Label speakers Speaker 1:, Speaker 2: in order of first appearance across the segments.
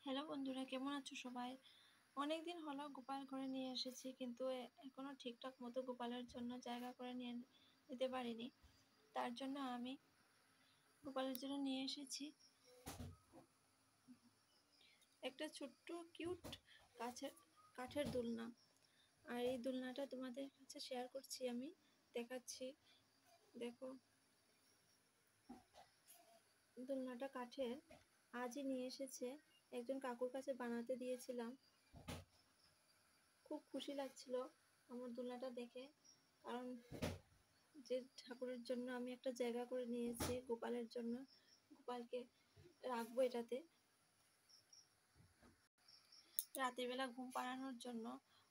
Speaker 1: Hello বন্ধুরা, কেমন আছো সবাই? অনেকদিন হলো গোপাল ঘরে নিয়ে এসেছি, কিন্তু এখনো ঠিকঠাক মতো গোপালের জন্য জায়গা করে নিয়ে নিতে পারিনি। তার জন্য আমি গোপালের জন্য নিয়ে এসেছি একটা ছোট্ট কিউট কাঠের দোলনা। আর এই দোলনাটা তোমাদের কাছে শেয়ার করছি, আমি দেখাচ্ছি। দেখো, দোলনাটা কাঠের, আজই নিয়ে এসেছে। একজন কাকুর কাছে বানাতে দিয়েছিলাম। খুব খুশি লাগছিল আমার দোলনাটা দেখে, কারণ যে ঠাকুরের জন্য আমি একটা জায়গা করে নিয়েছি গোপালের জন্য, গোপালকে রাখবো এটাতে। রাতের বেলা ঘুম পাড়ানোর জন্য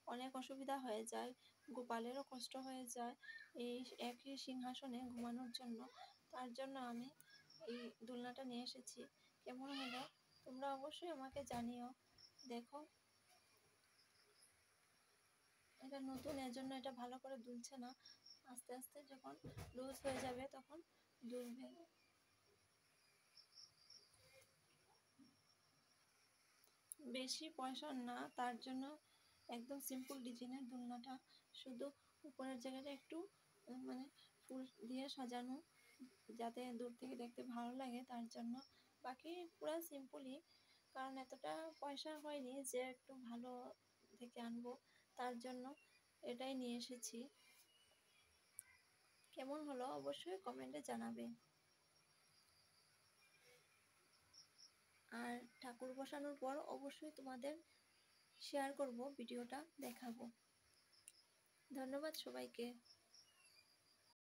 Speaker 1: অনেক অসুবিধা হয়ে যায়, গোপালেরও কষ্ট হয়ে যায় এই একই সিংহাসনে ঘুমানোর জন্য। তার জন্য আমি এই দোলনাটা নিয়ে এসেছি। কেমন হলো তোমরা অবশ্যই আমাকে জানিও। দেখো, এটা নতুন, এর জন্য এটা ভালো করে দুলছে না। আস্তে আস্তে যখন লুজ হয়ে যাবে তখন দুলবে। বেশি পয়সা না, তার জন্য একদম সিম্পল ডিজাইনের দোলনাটা, শুধু উপরের জায়গাটা একটু মানে ফুল দিয়ে সাজানো, যাতে দূর থেকে দেখতে ভালো লাগে, তার জন্য। বাকি পুরো সিম্পলই, কারণ এতটা পয়সা হয়নি যে একটু ভালো থেকে আনবো, তার জন্য এটাই নিয়ে এসেছি। কেমন হলো অবশ্যই কমেন্টে জানাবে। আর ঠাকুর বসানোর পর অবশ্যই তোমাদের শেয়ার করব, ভিডিওটা দেখাবো। ধন্যবাদ সবাইকে।